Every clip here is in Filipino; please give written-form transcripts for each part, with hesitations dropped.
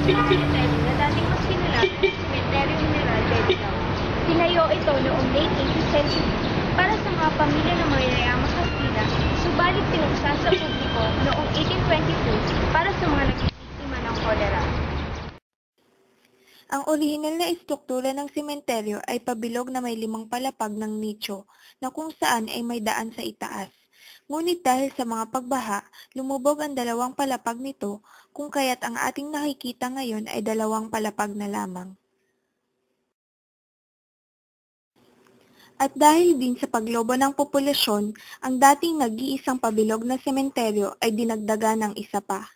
cemetery na dating mas kilala sa Cementerio General de Rizal. Tinayo ito noong late 18th century para sa mga pamilya ng mayayamang Kastila, subalit pinuksa sa publiko noong 1822 para sa mga nagsisiktima ng kolera. Ang orihinal na istruktura ng sementeryo ay pabilog na may 5 palapag ng nicho na kung saan ay may daan sa itaas. Ngunit dahil sa mga pagbaha, lumubog ang 2 palapag nito kung kaya't ang ating nakikita ngayon ay 2 palapag na lamang. At dahil din sa paglobo ng populasyon, ang dating nag-iisang pabilog na sementeryo ay dinagdagan ng isa pa.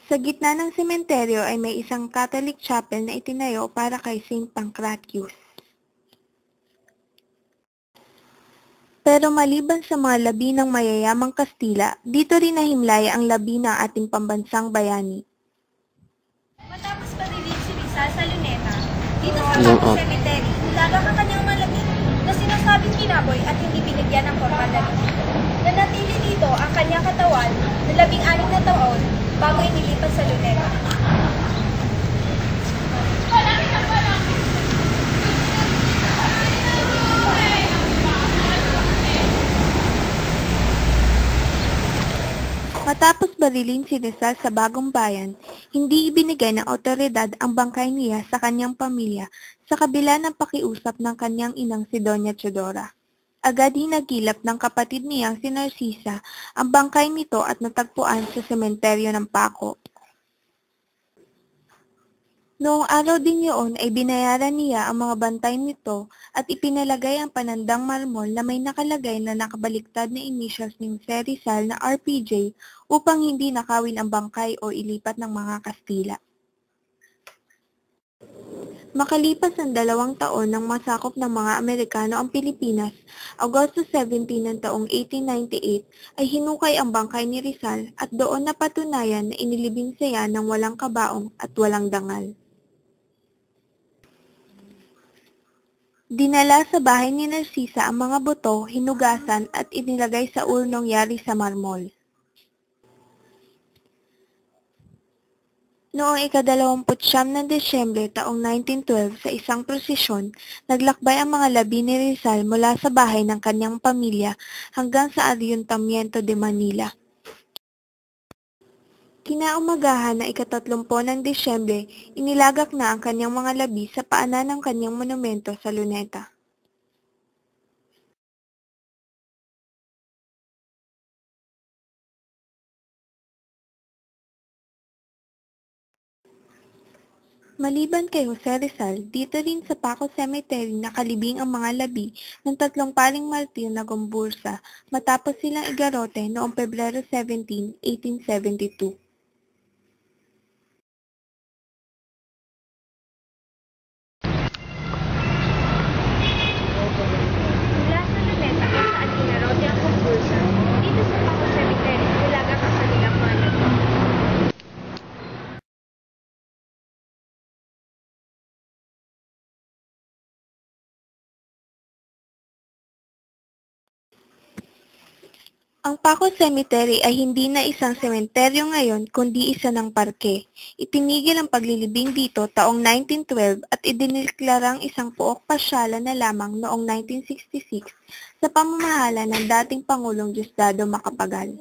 Sa gitna ng sementeryo ay may isang Catholic chapel na itinayo para kay Saint Pancratius. Pero maliban sa mga labi ng mayayamang Kastila, dito rin nahimlaya ang labi ng ating pambansang bayani. Matapos parilin si Rizal sa Luneta, dito sa Paco Cemetery, nilaga ang kanyang malabi na sinasabing kinaboy at hindi binigyan ng formal na rito. Nanatili dito ang kanyang katawan na 16 na taon bago inilipat sa Luneta. Matapos barilin si Rizal sa Bagong Bayan, hindi ibinigay ng awtoridad ang bangkay niya sa kanyang pamilya sa kabila ng pakiusap ng kanyang inang si Doña Teodora. Agad hinagilap ng kapatid niyang si Narcisa ang bangkay nito at natagpuan sa sementeryo ng Paco. Noong araw din yun ay binayaran niya ang mga bantay nito at ipinalagay ang panandang marmol na may nakalagay na nakabaliktad na initials ni Jose Rizal na RPJ upang hindi nakawin ang bangkay o ilipat ng mga Kastila. Makalipas ang 2 taon ng masakop ng mga Amerikano ang Pilipinas, Agosto 17 ng taong 1898 ay hinukay ang bangkay ni Rizal at doon napatunayan na inilibing siya ng walang kabaong at walang dangal. Dinala sa bahay ni Narcisa ang mga buto, hinugasan at inilagay sa urnong yari sa marmol. Noong ika-29 ng Desyembre taong 1912 sa isang prosesyon, naglakbay ang mga labi ni Rizal mula sa bahay ng kanyang pamilya hanggang sa Ayuntamiento de Manila. Kinaumagahan na ika-30 ng Desyembre, inilagak na ang kanyang mga labi sa paanan ng kanyang monumento sa Luneta. Maliban kay Jose Rizal, dito rin sa Paco Cemetery nakalibing ang mga labi ng 3 paring martir na gumbursa matapos silang igarote noong Pebrero 17, 1872. Mula sa Luneta kung saan inarote ang kumpulsa, dito sa Paco Cemetery, nilagak ang kanilang mga labi. Ang Paco Cemetery ay hindi na isang sementeryo ngayon kundi isa ng parke. Itinigil ang paglilibing dito taong 1912 at idineklarang isang pook pasyalan na lamang noong 1966 sa pamamahala ng dating Pangulong Diosdado Macapagal.